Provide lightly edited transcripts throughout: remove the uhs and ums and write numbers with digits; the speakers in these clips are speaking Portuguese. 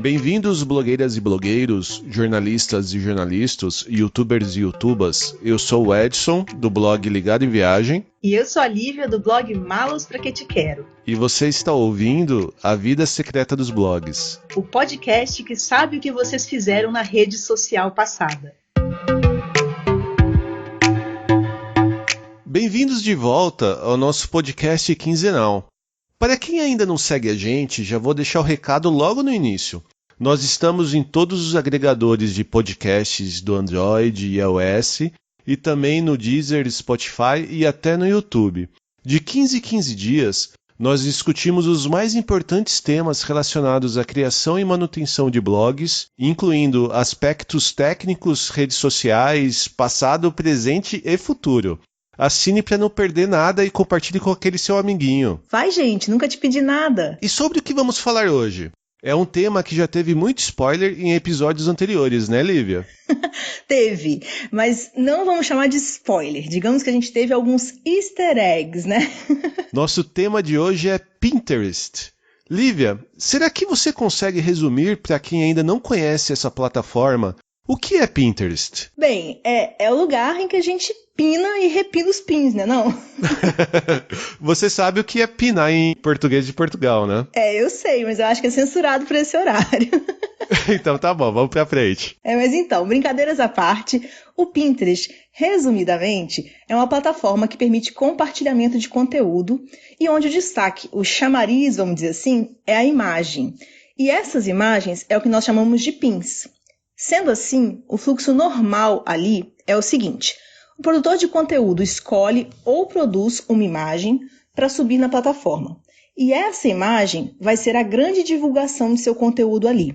Bem-vindos, blogueiras e blogueiros, jornalistas e jornalistas, youtubers e youtubas. Eu sou o Edson, do blog Ligado em Viagem. E eu sou a Lívia, do blog Malos Pra Que Te Quero. E você está ouvindo A Vida Secreta dos Blogs. O podcast que sabe o que vocês fizeram na rede social passada. Bem-vindos de volta ao nosso podcast quinzenal. Para quem ainda não segue a gente, já vou deixar o recado logo no início. Nós estamos em todos os agregadores de podcasts do Android e iOS e também no Deezer, Spotify e até no YouTube. De 15 em 15 dias, nós discutimos os mais importantes temas relacionados à criação e manutenção de blogs, incluindo aspectos técnicos, redes sociais, passado, presente e futuro. Assine para não perder nada e compartilhe com aquele seu amiguinho. Vai, gente, nunca te pedi nada. E sobre o que vamos falar hoje? É um tema que já teve muito spoiler em episódios anteriores, né, Lívia? Teve, mas não vamos chamar de spoiler. Digamos que a gente teve alguns easter eggs, né? Nosso tema de hoje é Pinterest. Lívia, será que você consegue resumir para quem ainda não conhece essa plataforma o que é Pinterest? Bem, é o lugar em que a gente pina e repina os pins, né, não? Você sabe o que é pinar em português de Portugal, né? Eu sei, mas eu acho que é censurado por esse horário. Então tá bom, vamos pra frente. Mas então, brincadeiras à parte, o Pinterest, resumidamente, é uma plataforma que permite compartilhamento de conteúdo e onde o destaque, o chamariz, vamos dizer assim, é a imagem. E essas imagens é o que nós chamamos de pins. Sendo assim, o fluxo normal ali é o seguinte: o produtor de conteúdo escolhe ou produz uma imagem para subir na plataforma. E essa imagem vai ser a grande divulgação de seu conteúdo ali.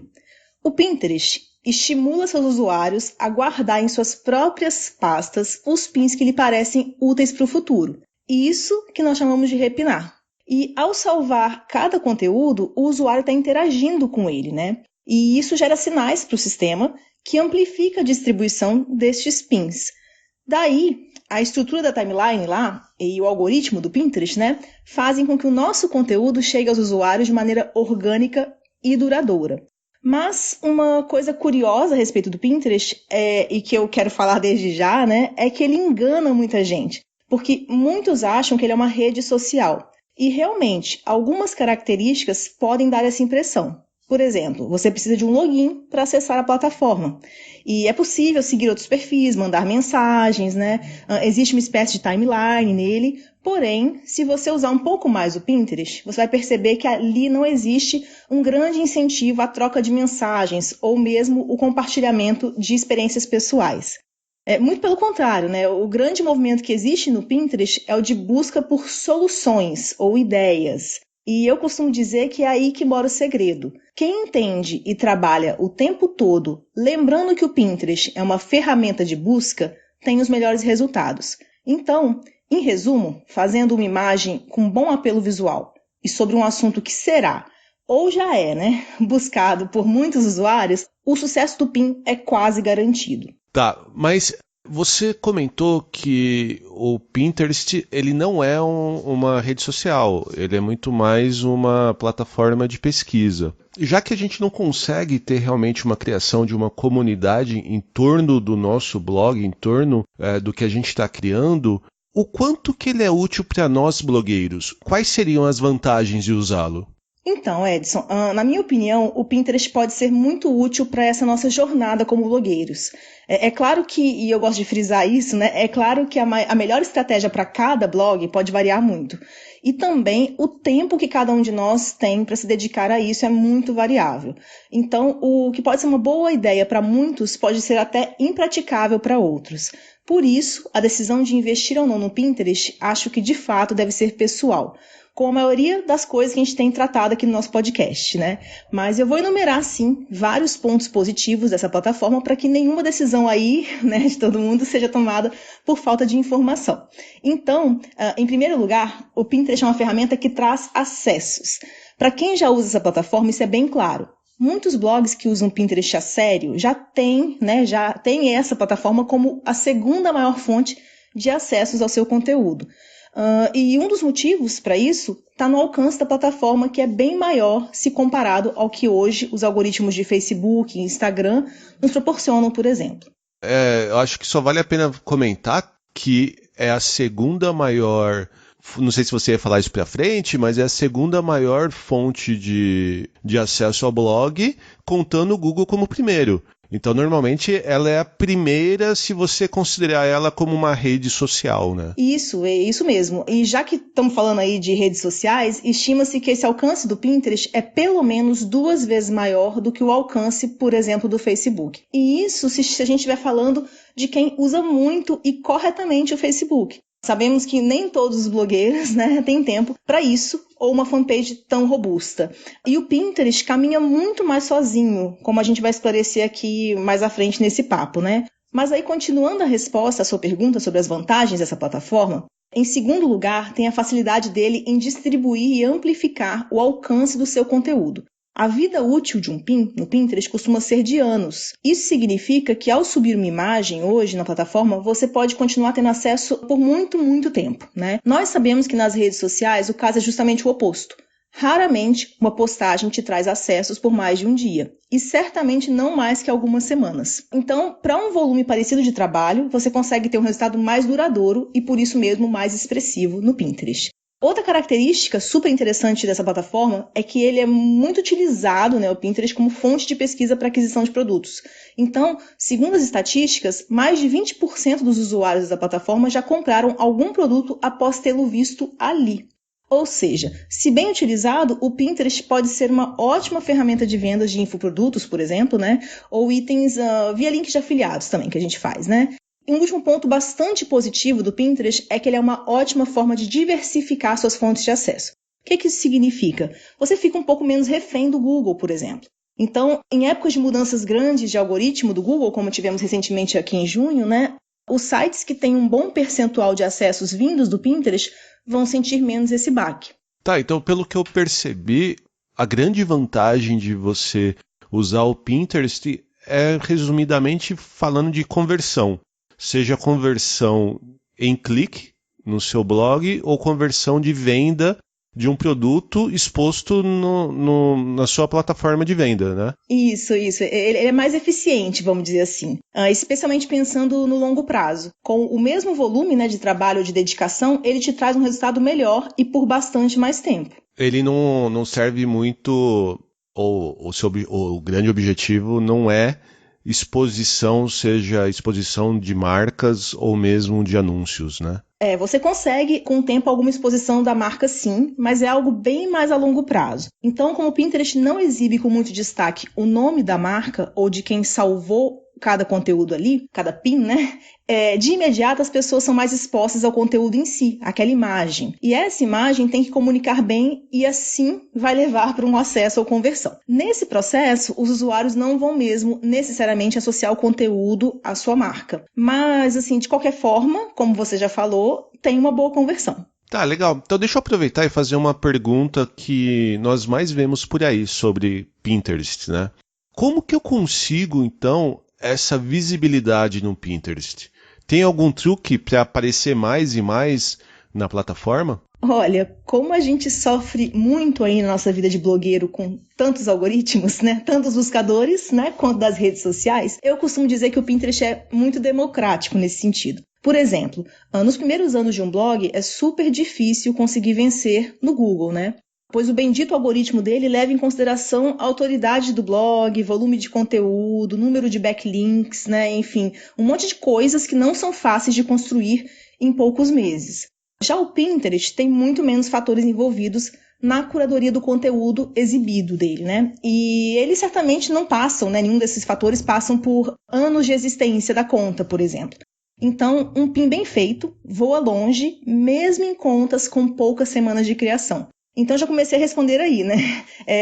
O Pinterest estimula seus usuários a guardar em suas próprias pastas os pins que lhe parecem úteis para o futuro. Isso que nós chamamos de repinar. E ao salvar cada conteúdo, o usuário está interagindo com ele, né? E isso gera sinais para o sistema que amplifica a distribuição destes pins. Daí, a estrutura da timeline lá e o algoritmo do Pinterest, né, fazem com que o nosso conteúdo chegue aos usuários de maneira orgânica e duradoura. Mas uma coisa curiosa a respeito do Pinterest, e que eu quero falar desde já, né, é que ele engana muita gente, porque muitos acham que ele é uma rede social. E realmente, algumas características podem dar essa impressão. Por exemplo, você precisa de um login para acessar a plataforma. E é possível seguir outros perfis, mandar mensagens, né? Existe uma espécie de timeline nele. Porém, se você usar um pouco mais o Pinterest, você vai perceber que ali não existe um grande incentivo à troca de mensagens ou mesmo o compartilhamento de experiências pessoais. Muito pelo contrário, né? O grande movimento que existe no Pinterest é o de busca por soluções ou ideias. E eu costumo dizer que é aí que mora o segredo. Quem entende e trabalha o tempo todo, lembrando que o Pinterest é uma ferramenta de busca, tem os melhores resultados. Então, em resumo, fazendo uma imagem com bom apelo visual e sobre um assunto que será, ou já é, né, buscado por muitos usuários, o sucesso do Pin é quase garantido. Tá, mas você comentou que o Pinterest ele não é uma rede social, ele é muito mais uma plataforma de pesquisa. Já que a gente não consegue ter realmente uma criação de uma comunidade em torno do nosso blog, em torno do que a gente está criando, o quanto que ele é útil para nós blogueiros? Quais seriam as vantagens de usá-lo? Então, Edson, na minha opinião, o Pinterest pode ser muito útil para essa nossa jornada como blogueiros. É claro que, e eu gosto de frisar isso, né? É claro que a melhor estratégia para cada blog pode variar muito. E também o tempo que cada um de nós tem para se dedicar a isso é muito variável. Então, o que pode ser uma boa ideia para muitos pode ser até impraticável para outros. Por isso, a decisão de investir ou não no Pinterest, acho que de fato deve ser pessoal, com a maioria das coisas que a gente tem tratado aqui no nosso podcast, né? Mas eu vou enumerar, sim, vários pontos positivos dessa plataforma para que nenhuma decisão aí, né, de todo mundo seja tomada por falta de informação. Então, em primeiro lugar, o Pinterest é uma ferramenta que traz acessos. Para quem já usa essa plataforma, isso é bem claro. Muitos blogs que usam Pinterest a sério já têm essa plataforma como a segunda maior fonte de acessos ao seu conteúdo. E um dos motivos para isso está no alcance da plataforma, que é bem maior se comparado ao que hoje os algoritmos de Facebook e Instagram nos proporcionam, por exemplo. Eu acho que só vale a pena comentar que é a segunda maior, não sei se você ia falar isso para frente, mas é a segunda maior fonte de acesso ao blog, contando o Google como primeiro. Então, normalmente, ela é a primeira se você considerar ela como uma rede social, né? Isso, é isso mesmo. E já que estamos falando aí de redes sociais, estima-se que esse alcance do Pinterest é pelo menos 2 vezes maior do que o alcance, por exemplo, do Facebook. E isso se a gente estiver falando de quem usa muito e corretamente o Facebook. Sabemos que nem todos os blogueiros, né, têm tempo para isso ou uma fanpage tão robusta. E o Pinterest caminha muito mais sozinho, como a gente vai esclarecer aqui mais à frente nesse papo, né? Mas aí, continuando a resposta à sua pergunta sobre as vantagens dessa plataforma, em segundo lugar, tem a facilidade dele em distribuir e amplificar o alcance do seu conteúdo. A vida útil de um pin no Pinterest costuma ser de anos. Isso significa que ao subir uma imagem hoje na plataforma, você pode continuar tendo acesso por muito, muito tempo, né? Nós sabemos que nas redes sociais o caso é justamente o oposto. Raramente uma postagem te traz acessos por mais de um dia, e certamente não mais que algumas semanas. Então, para um volume parecido de trabalho, você consegue ter um resultado mais duradouro e por isso mesmo mais expressivo no Pinterest. Outra característica super interessante dessa plataforma é que ele é muito utilizado, né, o Pinterest, como fonte de pesquisa para aquisição de produtos. Então, segundo as estatísticas, mais de 20% dos usuários da plataforma já compraram algum produto após tê-lo visto ali. Ou seja, se bem utilizado, o Pinterest pode ser uma ótima ferramenta de vendas de infoprodutos, por exemplo, né, ou itens via links de afiliados também, que a gente faz, né? E um último ponto bastante positivo do Pinterest é que ele é uma ótima forma de diversificar suas fontes de acesso. O que isso significa? Você fica um pouco menos refém do Google, por exemplo. Então, em épocas de mudanças grandes de algoritmo do Google, como tivemos recentemente aqui em junho, né, os sites que têm um bom percentual de acessos vindos do Pinterest vão sentir menos esse baque. Tá, então pelo que eu percebi, a grande vantagem de você usar o Pinterest é, resumidamente, falando de conversão. Seja conversão em clique no seu blog ou conversão de venda de um produto exposto na sua plataforma de venda, né? Isso. Ele é mais eficiente, vamos dizer assim, especialmente pensando no longo prazo. Com o mesmo volume, né, de trabalho ou de dedicação, ele te traz um resultado melhor e por bastante mais tempo. Ele não serve muito, ou o grande objetivo não é exposição, seja exposição de marcas ou mesmo de anúncios, né? Você consegue, com o tempo, alguma exposição da marca sim, mas é algo bem mais a longo prazo. Então, como o Pinterest não exibe com muito destaque o nome da marca ou de quem salvou cada conteúdo ali, cada pin, né? De imediato as pessoas são mais expostas ao conteúdo em si, aquela imagem. E essa imagem tem que comunicar bem e assim vai levar para um acesso ou conversão. Nesse processo, os usuários não vão mesmo necessariamente associar o conteúdo à sua marca. Mas, assim, de qualquer forma, como você já falou, tem uma boa conversão. Tá, legal. Então deixa eu aproveitar e fazer uma pergunta que nós mais vemos por aí sobre Pinterest, né? Como que eu consigo, então, essa visibilidade no Pinterest? Tem algum truque para aparecer mais e mais na plataforma? Olha, como a gente sofre muito aí na nossa vida de blogueiro com tantos algoritmos, né? Tantos buscadores, né? Quanto das redes sociais, eu costumo dizer que o Pinterest é muito democrático nesse sentido. Por exemplo, nos primeiros anos de um blog é super difícil conseguir vencer no Google, né? Pois o bendito algoritmo dele leva em consideração a autoridade do blog, volume de conteúdo, número de backlinks, né? Enfim, um monte de coisas que não são fáceis de construir em poucos meses. Já o Pinterest tem muito menos fatores envolvidos na curadoria do conteúdo exibido dele, né? E eles certamente não passam, né? Nenhum desses fatores passam por anos de existência da conta, por exemplo. Então, um pin bem feito voa longe, mesmo em contas com poucas semanas de criação. Então, já comecei a responder aí, né?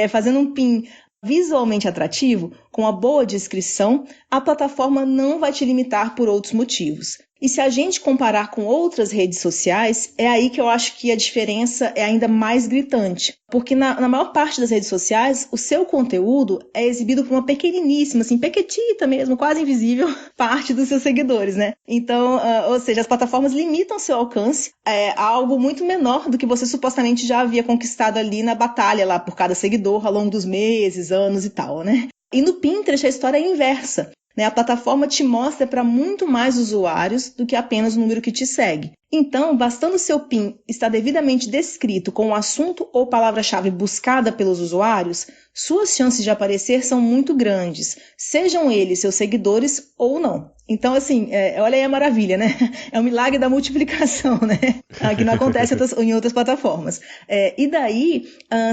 Fazendo um pin visualmente atrativo, com uma boa descrição, a plataforma não vai te limitar por outros motivos. E se a gente comparar com outras redes sociais, é aí que eu acho que a diferença é ainda mais gritante. Porque na maior parte das redes sociais, o seu conteúdo é exibido por uma pequeniníssima, assim, pequitita mesmo, quase invisível, parte dos seus seguidores, né? Então, ou seja, as plataformas limitam seu alcance a algo muito menor do que você supostamente já havia conquistado ali na batalha lá por cada seguidor ao longo dos meses, anos e tal, né? E no Pinterest a história é inversa. A plataforma te mostra para muito mais usuários do que apenas o número que te segue. Então, bastando o seu PIN estar devidamente descrito com o assunto ou palavra-chave buscada pelos usuários, suas chances de aparecer são muito grandes, sejam eles seus seguidores ou não. Então, assim, olha aí a maravilha, né? É o milagre da multiplicação, né? Que não acontece em outras plataformas. E daí,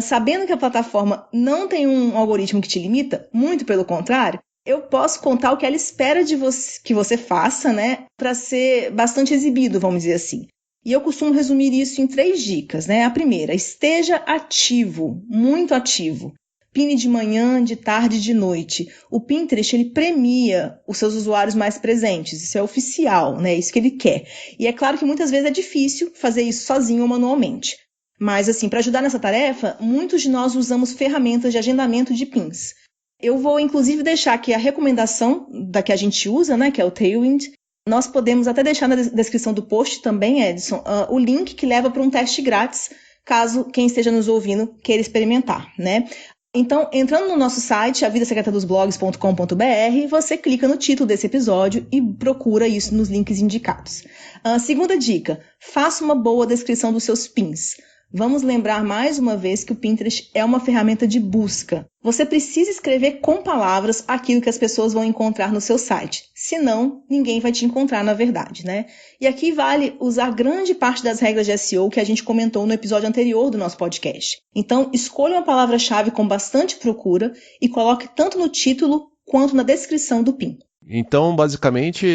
sabendo que a plataforma não tem um algoritmo que te limita, muito pelo contrário, eu posso contar o que ela espera de você, que você faça, né, para ser bastante exibido, vamos dizer assim. E eu costumo resumir isso em 3 dicas, né? A primeira, esteja ativo, muito ativo. Pine de manhã, de tarde e de noite. O Pinterest, ele premia os seus usuários mais presentes. Isso é oficial, né? Isso que ele quer. E é claro que muitas vezes é difícil fazer isso sozinho ou manualmente. Mas, assim, para ajudar nessa tarefa, muitos de nós usamos ferramentas de agendamento de pins. Eu vou, inclusive, deixar aqui a recomendação da que a gente usa, né, que é o Tailwind. Nós podemos até deixar na descrição do post também, Edson, o link que leva para um teste grátis, caso quem esteja nos ouvindo queira experimentar, né? Então, entrando no nosso site, avidasecretadosblogs.com.br, você clica no título desse episódio e procura isso nos links indicados. Segunda dica, faça uma boa descrição dos seus pins. Vamos lembrar mais uma vez que o Pinterest é uma ferramenta de busca. Você precisa escrever com palavras aquilo que as pessoas vão encontrar no seu site. Senão, ninguém vai te encontrar na verdade, né? E aqui vale usar grande parte das regras de SEO que a gente comentou no episódio anterior do nosso podcast. Então, escolha uma palavra-chave com bastante procura e coloque tanto no título quanto na descrição do pin. Então, basicamente,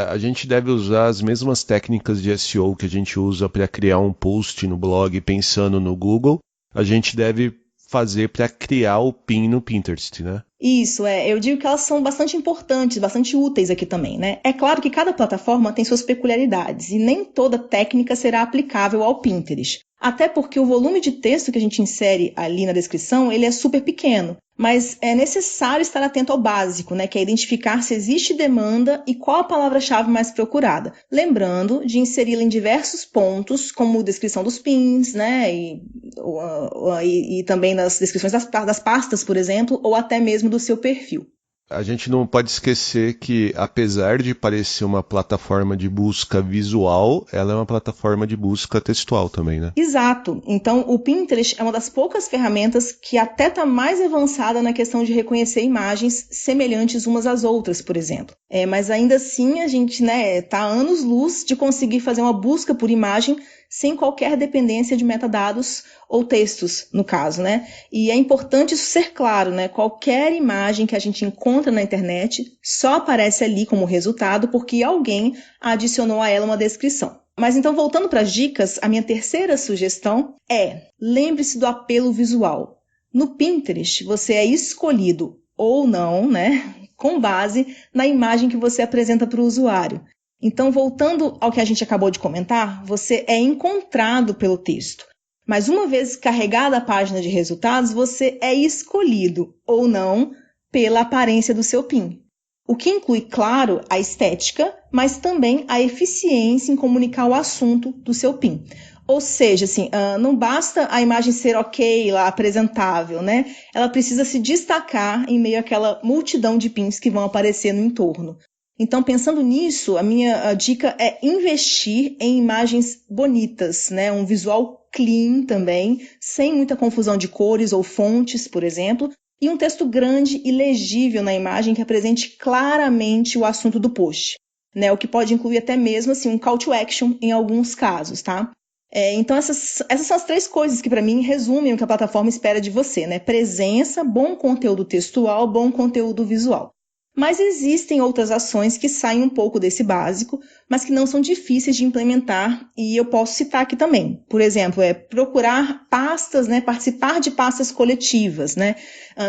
a gente deve usar as mesmas técnicas de SEO que a gente usa para criar um post no blog pensando no Google, a gente deve fazer para criar o pin no Pinterest, né? Isso, eu digo que elas são bastante importantes, bastante úteis aqui também, né? É claro que cada plataforma tem suas peculiaridades e nem toda técnica será aplicável ao Pinterest. Até porque o volume de texto que a gente insere ali na descrição, ele é super pequeno. Mas é necessário estar atento ao básico, né? Que é identificar se existe demanda e qual a palavra-chave mais procurada. Lembrando de inseri-la em diversos pontos, como descrição dos pins, né? E também nas descrições das pastas, por exemplo, ou até mesmo do seu perfil. A gente não pode esquecer que, apesar de parecer uma plataforma de busca visual, ela é uma plataforma de busca textual também, né? Exato. Então, o Pinterest é uma das poucas ferramentas que até está mais avançada na questão de reconhecer imagens semelhantes umas às outras, por exemplo. Mas ainda assim, a gente está a anos-luz de conseguir fazer uma busca por imagem sem qualquer dependência de metadados ou textos, no caso, né? E é importante isso ser claro, né? Qualquer imagem que a gente encontra na internet só aparece ali como resultado porque alguém adicionou a ela uma descrição. Mas então, voltando para as dicas, a minha terceira sugestão é: lembre-se do apelo visual. No Pinterest, você é escolhido ou não, né? Com base na imagem que você apresenta para o usuário. Então, voltando ao que a gente acabou de comentar, você é encontrado pelo texto. Mas uma vez carregada a página de resultados, você é escolhido ou não pela aparência do seu PIN. O que inclui, claro, a estética, mas também a eficiência em comunicar o assunto do seu PIN. Ou seja, assim, não basta a imagem ser ok, lá, apresentável, né? Ela precisa se destacar em meio àquela multidão de pins que vão aparecer no entorno. Então, pensando nisso, a minha dica é investir em imagens bonitas, né? Um visual clean também, sem muita confusão de cores ou fontes, por exemplo, e um texto grande e legível na imagem que apresente claramente o assunto do post, né? O que pode incluir até mesmo assim, um call to action em alguns casos, tá? Então, essas são as 3 coisas que, para mim, resumem o que a plataforma espera de você, né? Presença, bom conteúdo textual, bom conteúdo visual. Mas existem outras ações que saem um pouco desse básico, mas que não são difíceis de implementar e eu posso citar aqui também. Por exemplo, procurar pastas, né, participar de pastas coletivas, né?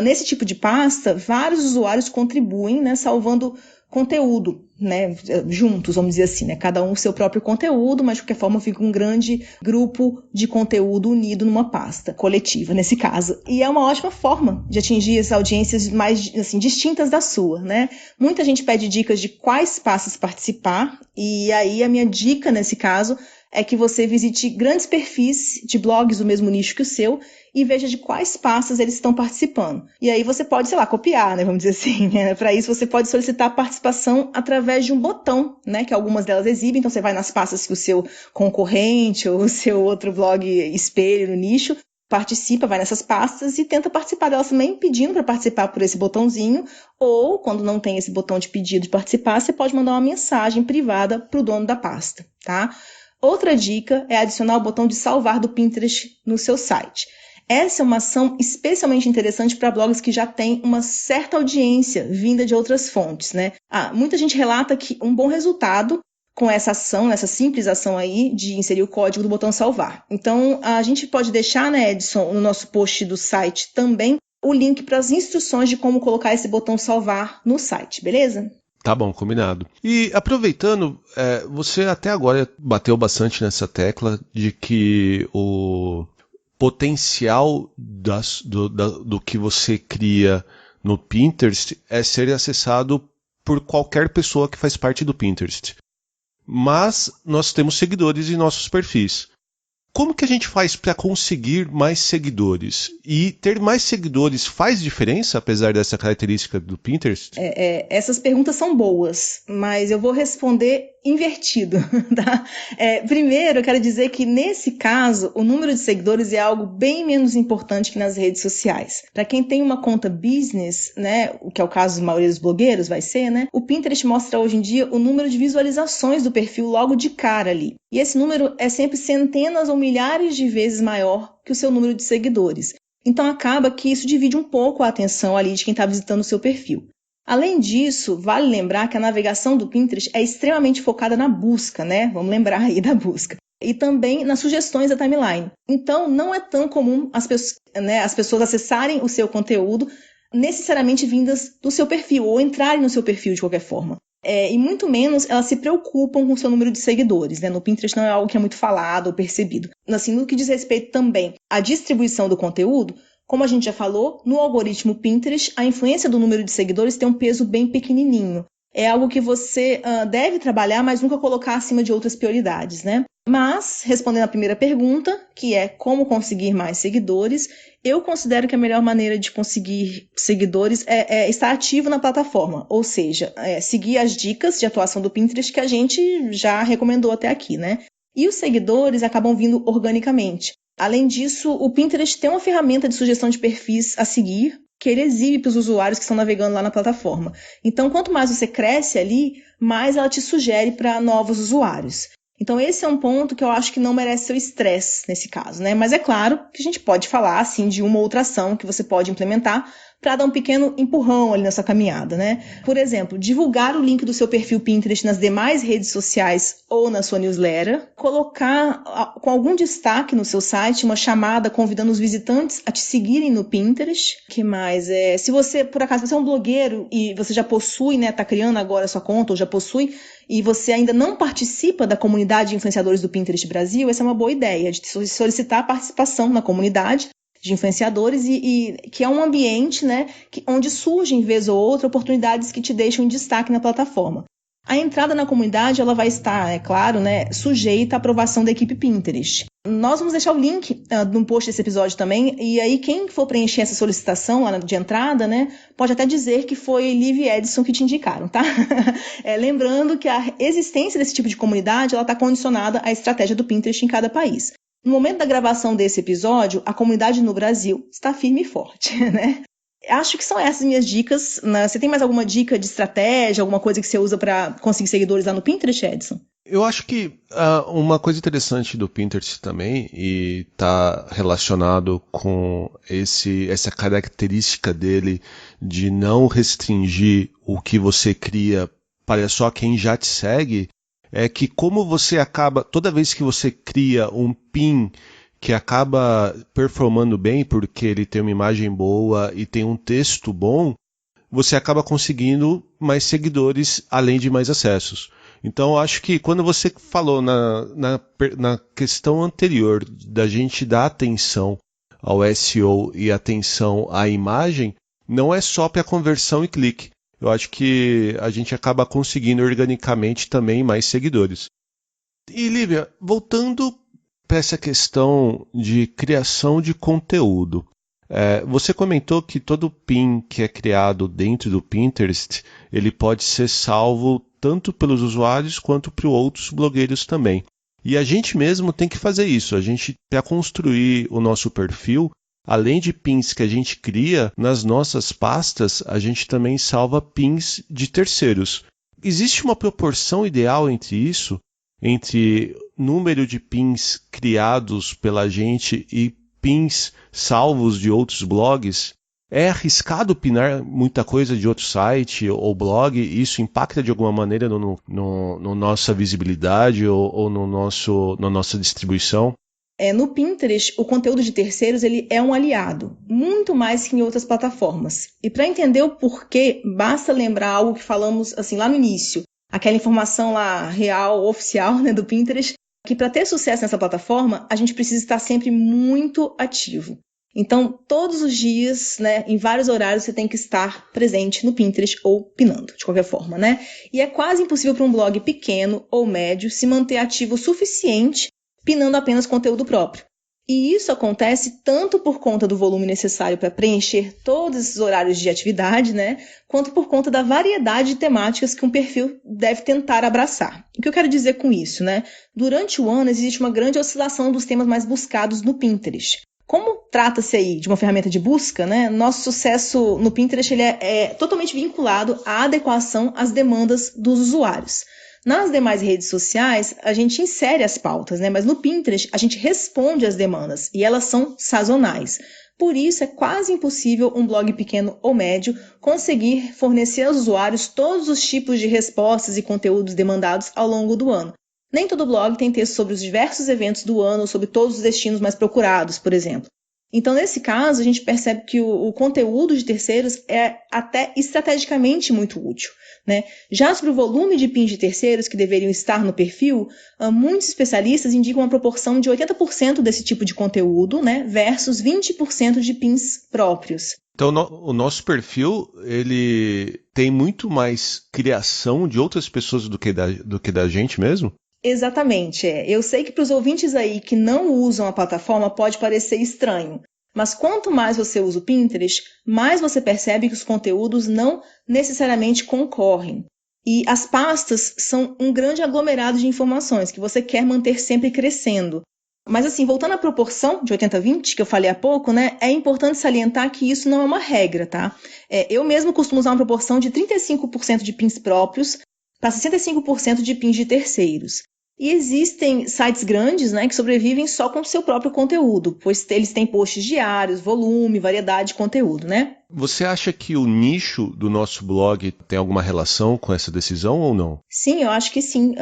Nesse tipo de pasta, vários usuários contribuem, né, salvando conteúdo, né, juntos, vamos dizer assim, né, cada um o seu próprio conteúdo, mas de qualquer forma fica um grande grupo de conteúdo unido numa pasta coletiva, nesse caso. E é uma ótima forma de atingir as audiências mais, assim, distintas da sua, né? Muita gente pede dicas de quais pastas participar, e aí a minha dica nesse caso é que você visite grandes perfis de blogs do mesmo nicho que o seu e veja de quais pastas eles estão participando. E aí você pode, sei lá, copiar, né, vamos dizer assim. Né? Para isso você pode solicitar participação através de um botão, né, que algumas delas exibem. Então você vai nas pastas que o seu concorrente ou o seu outro blog espelho no nicho participa, vai nessas pastas e tenta participar delas também, pedindo para participar por esse botãozinho, ou quando não tem esse botão de pedido de participar, você pode mandar uma mensagem privada para o dono da pasta, tá? Outra dica é adicionar o botão de salvar do Pinterest no seu site. Essa é uma ação especialmente interessante para blogs que já têm uma certa audiência vinda de outras fontes, né? Muita gente relata que um bom resultado com essa ação, essa simples ação aí de inserir o código do botão salvar. Então, a gente pode deixar, né, Edson, no nosso post do site também, o link para as instruções de como colocar esse botão salvar no site, beleza? Tá bom, combinado. E aproveitando, você até agora bateu bastante nessa tecla de que o potencial do que você cria no Pinterest é ser acessado por qualquer pessoa que faz parte do Pinterest. Mas nós temos seguidores em nossos perfis. Como que a gente faz para conseguir mais seguidores? E ter mais seguidores faz diferença, apesar dessa característica do Pinterest? Essas perguntas são boas, mas eu vou responder invertido. Tá? Primeiro, eu quero dizer que, nesse caso, o número de seguidores é algo bem menos importante que nas redes sociais. Para quem tem uma conta business, né, o que é o caso da maioria dos blogueiros, vai ser, né, o Pinterest mostra hoje em dia o número de visualizações do perfil logo de cara ali. E esse número é sempre centenas ou milhares de vezes maior que o seu número de seguidores. Então acaba que isso divide um pouco a atenção ali de quem está visitando o seu perfil. Além disso, vale lembrar que a navegação do Pinterest é extremamente focada na busca, né? Vamos lembrar aí da busca. E também nas sugestões da timeline. Então, não é tão comum as pessoas acessarem o seu conteúdo necessariamente vindas do seu perfil ou entrarem no seu perfil de qualquer forma. E muito menos elas se preocupam com o seu número de seguidores, né? No Pinterest não é algo que é muito falado ou percebido. Assim, no que diz respeito também à distribuição do conteúdo, como a gente já falou, no algoritmo Pinterest, a influência do número de seguidores tem um peso bem pequenininho. É algo que você deve trabalhar, mas nunca colocar acima de outras prioridades, né? Mas, respondendo à primeira pergunta, que é como conseguir mais seguidores, eu considero que a melhor maneira de conseguir seguidores é estar ativo na plataforma, ou seja, seguir as dicas de atuação do Pinterest que a gente já recomendou até aqui, né? E os seguidores acabam vindo organicamente. Além disso, o Pinterest tem uma ferramenta de sugestão de perfis a seguir, que ele exibe para os usuários que estão navegando lá na plataforma. Então, quanto mais você cresce ali, mais ela te sugere para novos usuários. Então, esse é um ponto que eu acho que não merece seu estresse nesse caso, né? Mas é claro que a gente pode falar, assim, de uma outra ação que você pode implementar para dar um pequeno empurrão ali nessa caminhada, né? Por exemplo, divulgar o link do seu perfil Pinterest nas demais redes sociais ou na sua newsletter, colocar com algum destaque no seu site uma chamada convidando os visitantes a te seguirem no Pinterest. Que mais? Se você, por acaso, você é um blogueiro e você já possui, né, tá criando agora a sua conta ou já possui, e você ainda não participa da comunidade de influenciadores do Pinterest Brasil, essa é uma boa ideia, de solicitar a participação na comunidade de influenciadores e que é um ambiente, né, onde surgem, vez ou outra, oportunidades que te deixam em destaque na plataforma. A entrada na comunidade ela vai estar, é claro, né, sujeita à aprovação da equipe Pinterest. Nós vamos deixar o link no post desse episódio também, e aí quem for preencher essa solicitação lá de entrada, né, pode até dizer que foi Liv e Edson que te indicaram, tá? Lembrando que a existência desse tipo de comunidade ela está condicionada à estratégia do Pinterest em cada país. No momento da gravação desse episódio, a comunidade no Brasil está firme e forte, né? Acho que são essas minhas dicas. Você tem mais alguma dica de estratégia, alguma coisa que você usa para conseguir seguidores lá no Pinterest, Edson? Eu acho que uma coisa interessante do Pinterest também, e está relacionado com essa característica dele de não restringir o que você cria para só quem já te segue, é que como você acaba, toda vez que você cria um pin que acaba performando bem porque ele tem uma imagem boa e tem um texto bom, você acaba conseguindo mais seguidores, além de mais acessos. Então, eu acho que quando você falou na questão anterior da gente dar atenção ao SEO e atenção à imagem, não é só para conversão e clique. Eu acho que a gente acaba conseguindo organicamente também mais seguidores. E, Lívia, voltando para essa questão de criação de conteúdo. Você comentou que todo pin que é criado dentro do Pinterest, ele pode ser salvo tanto pelos usuários quanto por outros blogueiros também. E a gente mesmo tem que fazer isso. A gente, para construir o nosso perfil, além de pins que a gente cria nas nossas pastas, a gente também salva pins de terceiros. Existe uma proporção ideal entre isso? Entre número de pins criados pela gente e pins salvos de outros blogs? É arriscado pinar muita coisa de outro site ou blog? Isso impacta de alguma maneira no nossa visibilidade ou na nossa distribuição? No Pinterest, o conteúdo de terceiros ele é um aliado, muito mais que em outras plataformas. E para entender o porquê, basta lembrar algo que falamos assim lá no início, aquela informação lá real, oficial, né, do Pinterest, que para ter sucesso nessa plataforma, a gente precisa estar sempre muito ativo. Então, todos os dias, né, em vários horários, você tem que estar presente no Pinterest ou pinando, de qualquer forma, né? E é quase impossível para um blog pequeno ou médio se manter ativo o suficiente pinando apenas conteúdo próprio. E isso acontece tanto por conta do volume necessário para preencher todos esses horários de atividade, né, quanto por conta da variedade de temáticas que um perfil deve tentar abraçar. O que eu quero dizer com isso, né? Durante o ano existe uma grande oscilação dos temas mais buscados no Pinterest. Como trata-se aí de uma ferramenta de busca, né, nosso sucesso no Pinterest ele é totalmente vinculado à adequação às demandas dos usuários. Nas demais redes sociais, a gente insere as pautas, né? Mas no Pinterest, a gente responde às demandas e elas são sazonais. Por isso, é quase impossível um blog pequeno ou médio conseguir fornecer aos usuários todos os tipos de respostas e conteúdos demandados ao longo do ano. Nem todo blog tem texto sobre os diversos eventos do ano ou sobre todos os destinos mais procurados, por exemplo. Então, nesse caso, a gente percebe que o conteúdo de terceiros é até estrategicamente muito útil, né? Já sobre o volume de pins de terceiros que deveriam estar no perfil, muitos especialistas indicam uma proporção de 80% desse tipo de conteúdo, né, versus 20% de pins próprios. Então, o nosso perfil ele tem muito mais criação de outras pessoas do que da gente mesmo? Exatamente. Eu sei que para os ouvintes aí que não usam a plataforma pode parecer estranho, mas quanto mais você usa o Pinterest, mais você percebe que os conteúdos não necessariamente concorrem. E as pastas são um grande aglomerado de informações que você quer manter sempre crescendo. Mas assim, voltando à proporção de 80-20, que eu falei há pouco, né, é importante salientar que isso não é uma regra, tá? Eu mesmo costumo usar uma proporção de 35% de pins próprios para 65% de pins de terceiros. E existem sites grandes, né, que sobrevivem só com o seu próprio conteúdo, pois eles têm posts diários, volume, variedade de conteúdo, né? Você acha que o nicho do nosso blog tem alguma relação com essa decisão ou não? Sim, eu acho que sim.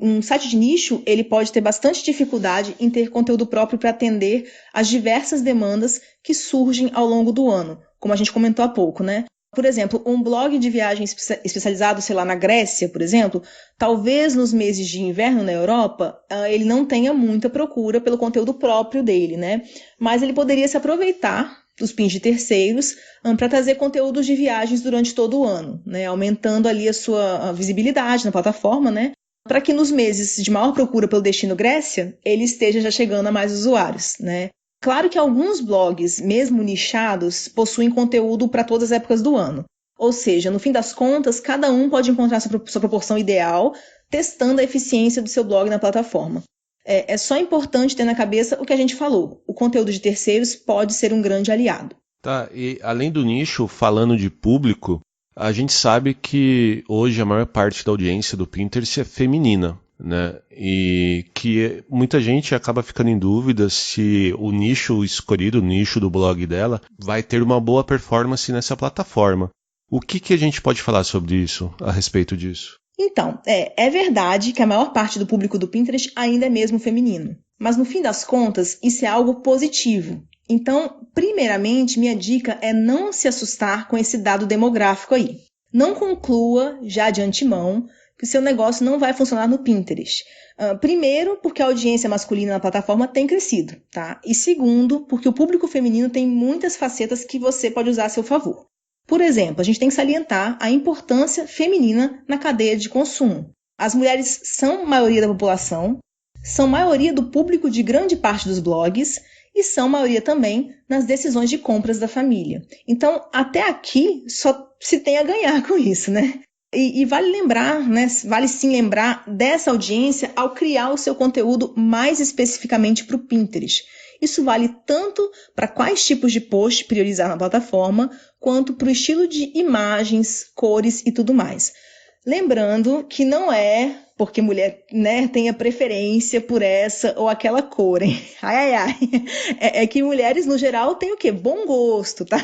Um site de nicho ele pode ter bastante dificuldade em ter conteúdo próprio para atender às diversas demandas que surgem ao longo do ano, como a gente comentou há pouco, né? Por exemplo, um blog de viagem especializado, sei lá, na Grécia, por exemplo, talvez nos meses de inverno na Europa, ele não tenha muita procura pelo conteúdo próprio dele, né? Mas ele poderia se aproveitar dos pins de terceiros para trazer conteúdos de viagens durante todo o ano, né? Aumentando ali a sua visibilidade na plataforma, né? Para que nos meses de maior procura pelo destino Grécia, ele esteja já chegando a mais usuários, né? Claro que alguns blogs, mesmo nichados, possuem conteúdo para todas as épocas do ano. Ou seja, no fim das contas, cada um pode encontrar sua proporção ideal, testando a eficiência do seu blog na plataforma. É só importante ter na cabeça o que a gente falou. O conteúdo de terceiros pode ser um grande aliado. Tá, e além do nicho, falando de público, a gente sabe que hoje a maior parte da audiência do Pinterest é feminina, né? E que muita gente acaba ficando em dúvida se o nicho escolhido, o nicho do blog dela, vai ter uma boa performance nessa plataforma. O que a gente pode falar sobre isso, a respeito disso? Então, é verdade que a maior parte do público do Pinterest ainda é mesmo feminino. Mas no fim das contas, isso é algo positivo. Então, primeiramente, minha dica é não se assustar com esse dado demográfico aí. Não conclua já de antemão que o seu negócio não vai funcionar no Pinterest. Primeiro, porque a audiência masculina na plataforma tem crescido, tá? E segundo, porque o público feminino tem muitas facetas que você pode usar a seu favor. Por exemplo, a gente tem que salientar a importância feminina na cadeia de consumo. As mulheres são maioria da população, são maioria do público de grande parte dos blogs e são maioria também nas decisões de compras da família. Então, até aqui, só se tem a ganhar com isso, né? E vale lembrar, né? Vale sim lembrar dessa audiência ao criar o seu conteúdo mais especificamente para o Pinterest. Isso vale tanto para quais tipos de post priorizar na plataforma, quanto para o estilo de imagens, cores e tudo mais. Lembrando que não é porque mulher, né, tenha preferência por essa ou aquela cor, hein? É que mulheres, no geral, têm o quê? Bom gosto, tá?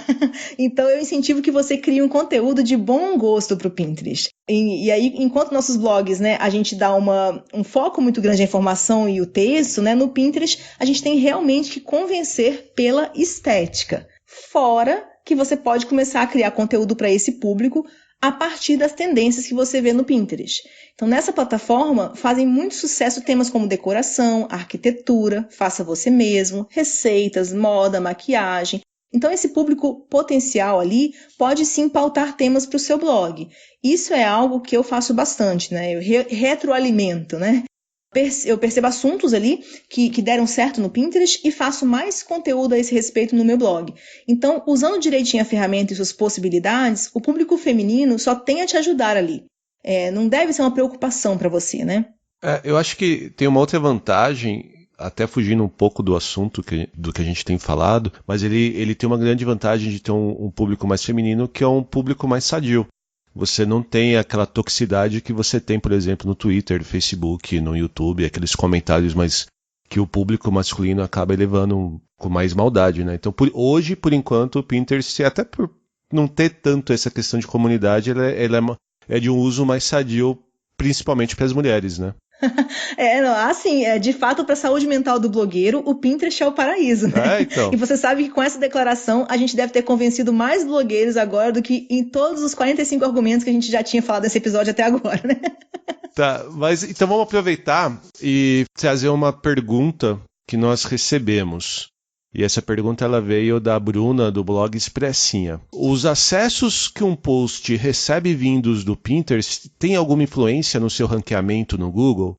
Então, eu incentivo que você crie um conteúdo de bom gosto para o Pinterest. E aí, enquanto nossos blogs, né, a gente dá um foco muito grande na informação e o texto, né, no Pinterest, a gente tem realmente que convencer pela estética. Fora que você pode começar a criar conteúdo para esse público a partir das tendências que você vê no Pinterest. Então, nessa plataforma, fazem muito sucesso temas como decoração, arquitetura, faça você mesmo, receitas, moda, maquiagem. Então, esse público potencial ali pode sim pautar temas para o seu blog. Isso é algo que eu faço bastante, né? Eu retroalimento, né? Eu percebo assuntos ali que deram certo no Pinterest e faço mais conteúdo a esse respeito no meu blog. Então, usando direitinho a ferramenta e suas possibilidades, o público feminino só tem a te ajudar ali. Não deve ser uma preocupação para você, né? Eu acho que tem uma outra vantagem, até fugindo um pouco do assunto do que a gente tem falado, mas ele tem uma grande vantagem de ter um público mais feminino, que é um público mais sadio. Você não tem aquela toxicidade que você tem, por exemplo, no Twitter, no Facebook, no YouTube, aqueles comentários mais que o público masculino acaba elevando com mais maldade, né? Então, hoje, por enquanto, o Pinterest, até por não ter tanto essa questão de comunidade, ele é de um uso mais sadio, principalmente para as mulheres, né? De fato, para a saúde mental do blogueiro, o Pinterest é o paraíso, né? Então. E você sabe que com essa declaração, a gente deve ter convencido mais blogueiros agora do que em todos os 45 argumentos que a gente já tinha falado nesse episódio até agora, né? Tá, mas então vamos aproveitar e trazer uma pergunta que nós recebemos. E essa pergunta ela veio da Bruna, do blog Expressinha. Os acessos que um post recebe vindos do Pinterest têm alguma influência no seu ranqueamento no Google?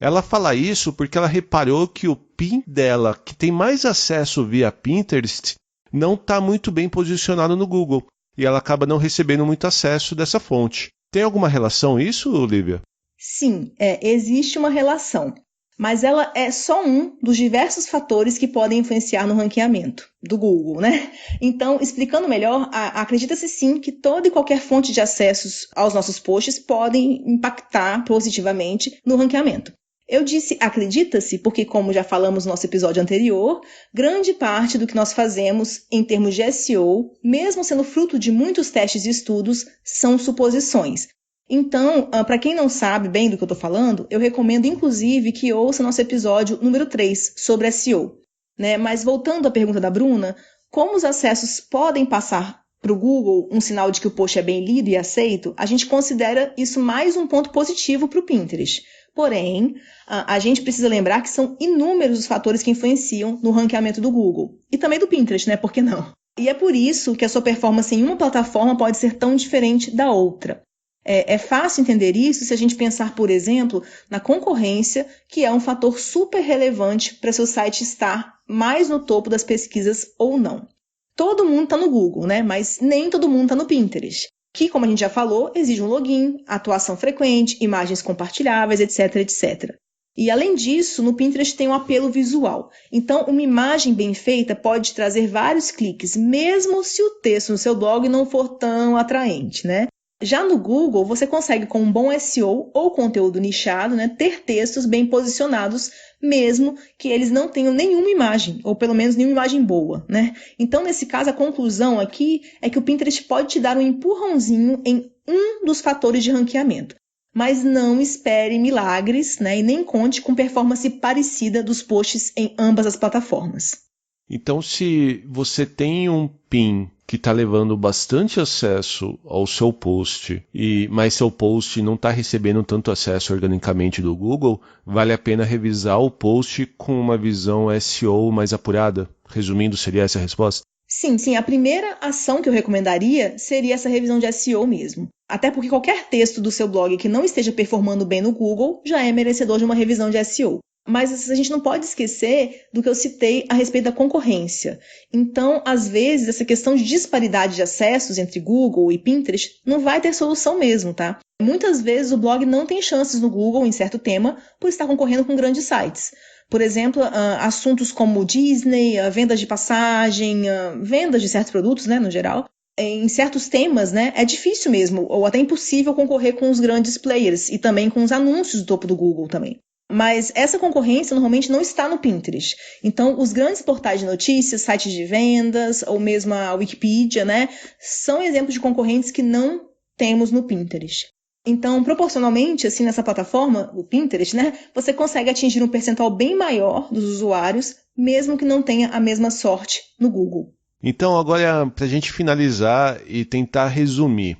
Ela fala isso porque ela reparou que o pin dela, que tem mais acesso via Pinterest, não está muito bem posicionado no Google. E ela acaba não recebendo muito acesso dessa fonte. Tem alguma relação isso, Olivia? Sim, existe uma relação. Mas ela é só um dos diversos fatores que podem influenciar no ranqueamento do Google, né? Então, explicando melhor, acredita-se sim que toda e qualquer fonte de acessos aos nossos posts podem impactar positivamente no ranqueamento. Eu disse acredita-se porque, como já falamos no nosso episódio anterior, grande parte do que nós fazemos em termos de SEO, mesmo sendo fruto de muitos testes e estudos, são suposições. Então, para quem não sabe bem do que eu estou falando, eu recomendo inclusive que ouça nosso episódio número 3 sobre SEO. Né? Mas voltando à pergunta da Bruna, como os acessos podem passar para o Google um sinal de que o post é bem lido e aceito, a gente considera isso mais um ponto positivo para o Pinterest. Porém, a gente precisa lembrar que são inúmeros os fatores que influenciam no ranqueamento do Google. E também do Pinterest, né? Por que não? E é por isso que a sua performance em uma plataforma pode ser tão diferente da outra. É fácil entender isso se a gente pensar, por exemplo, na concorrência, que é um fator super relevante para seu site estar mais no topo das pesquisas ou não. Todo mundo está no Google, né? Mas nem todo mundo está no Pinterest, que, como a gente já falou, exige um login, atuação frequente, imagens compartilháveis, etc, etc. E, além disso, no Pinterest tem um apelo visual. Então, uma imagem bem feita pode trazer vários cliques, mesmo se o texto no seu blog não for tão atraente, né? Já no Google, você consegue, com um bom SEO ou conteúdo nichado, né, ter textos bem posicionados, mesmo que eles não tenham nenhuma imagem, ou pelo menos nenhuma imagem boa, né? Então, nesse caso, a conclusão aqui é que o Pinterest pode te dar um empurrãozinho em um dos fatores de ranqueamento. Mas não espere milagres, né, e nem conte com performance parecida dos posts em ambas as plataformas. Então, se você tem um PIN que está levando bastante acesso ao seu post, mas seu post não está recebendo tanto acesso organicamente do Google, vale a pena revisar o post com uma visão SEO mais apurada? Resumindo, seria essa a resposta? Sim, a primeira ação que eu recomendaria seria essa revisão de SEO mesmo. Até porque qualquer texto do seu blog que não esteja performando bem no Google já é merecedor de uma revisão de SEO. Mas a gente não pode esquecer do que eu citei a respeito da concorrência. Então, às vezes, essa questão de disparidade de acessos entre Google e Pinterest não vai ter solução mesmo, tá? Muitas vezes o blog não tem chances no Google em certo tema por estar concorrendo com grandes sites. Por exemplo, assuntos como Disney, vendas de passagem, vendas de certos produtos, né, no geral. Em certos temas, né, é difícil mesmo, ou até impossível concorrer com os grandes players e também com os anúncios do topo do Google também. Mas essa concorrência normalmente não está no Pinterest. Então, os grandes portais de notícias, sites de vendas, ou mesmo a Wikipedia, né, são exemplos de concorrentes que não temos no Pinterest. Então, proporcionalmente, assim, nessa plataforma, o Pinterest, né, você consegue atingir um percentual bem maior dos usuários, mesmo que não tenha a mesma sorte no Google. Então, agora, para a gente finalizar e tentar resumir,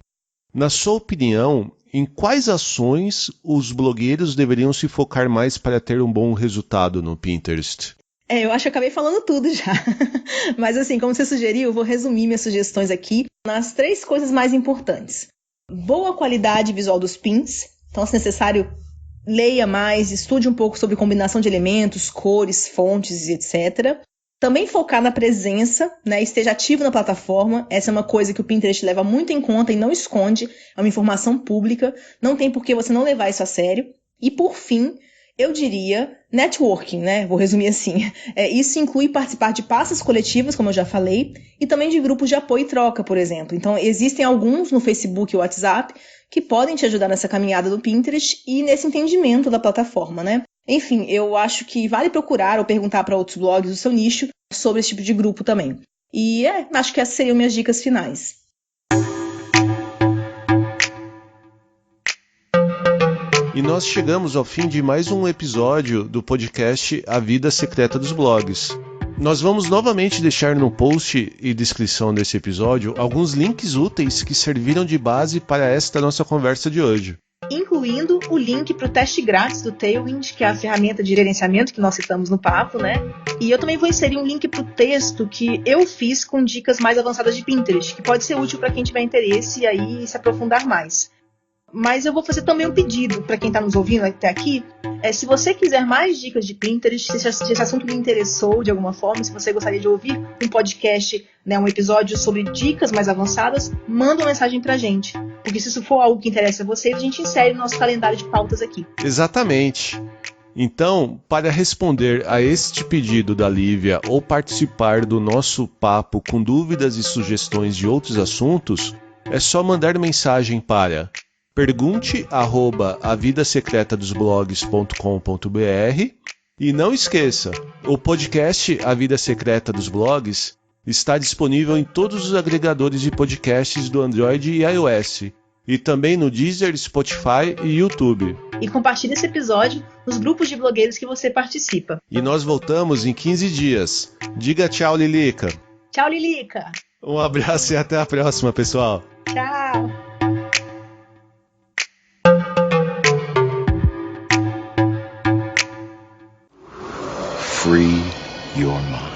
na sua opinião, em quais ações os blogueiros deveriam se focar mais para ter um bom resultado no Pinterest? Eu acho que eu acabei falando tudo já. Mas assim, como você sugeriu, eu vou resumir minhas sugestões aqui nas 3 coisas mais importantes. Boa qualidade visual dos pins. Então, se necessário, leia mais, estude um pouco sobre combinação de elementos, cores, fontes, etc. Também focar na presença, né? Esteja ativo na plataforma. Essa é uma coisa que o Pinterest leva muito em conta e não esconde. É uma informação pública. Não tem por que você não levar isso a sério. E, por fim, eu diria networking, né? Vou resumir assim. Isso inclui participar de pastas coletivas, como eu já falei, e também de grupos de apoio e troca, por exemplo. Então, existem alguns no Facebook e WhatsApp que podem te ajudar nessa caminhada do Pinterest e nesse entendimento da plataforma, né? Enfim, eu acho que vale procurar ou perguntar para outros blogs do seu nicho sobre esse tipo de grupo também. E acho que essas seriam minhas dicas finais. E nós chegamos ao fim de mais um episódio do podcast A Vida Secreta dos Blogs. Nós vamos novamente deixar no post e descrição desse episódio alguns links úteis que serviram de base para esta nossa conversa de hoje. Incluindo o link para o teste grátis do Tailwind, que é a ferramenta de gerenciamento que nós citamos no papo, né? E eu também vou inserir um link para o texto que eu fiz com dicas mais avançadas de Pinterest, que pode ser útil para quem tiver interesse e aí se aprofundar mais. Mas eu vou fazer também um pedido para quem está nos ouvindo até aqui. Se você quiser mais dicas de Pinterest, se esse assunto lhe interessou de alguma forma, se você gostaria de ouvir um podcast, né, um episódio sobre dicas mais avançadas, manda uma mensagem para a gente. Porque se isso for algo que interessa a você, a gente insere no nosso calendário de pautas aqui. Exatamente. Então, para responder a este pedido da Lívia ou participar do nosso papo com dúvidas e sugestões de outros assuntos, é só mandar mensagem para pergunte@avidasecretadosblogs.com.br e não esqueça, o podcast A Vida Secreta dos Blogs está disponível em todos os agregadores de podcasts do Android e iOS e também no Deezer, Spotify e YouTube. E compartilhe esse episódio nos grupos de blogueiros que você participa. E nós voltamos em 15 dias. Diga tchau, Lilica. Tchau, Lilica. Um abraço e até a próxima, pessoal. Tchau. Free your mind.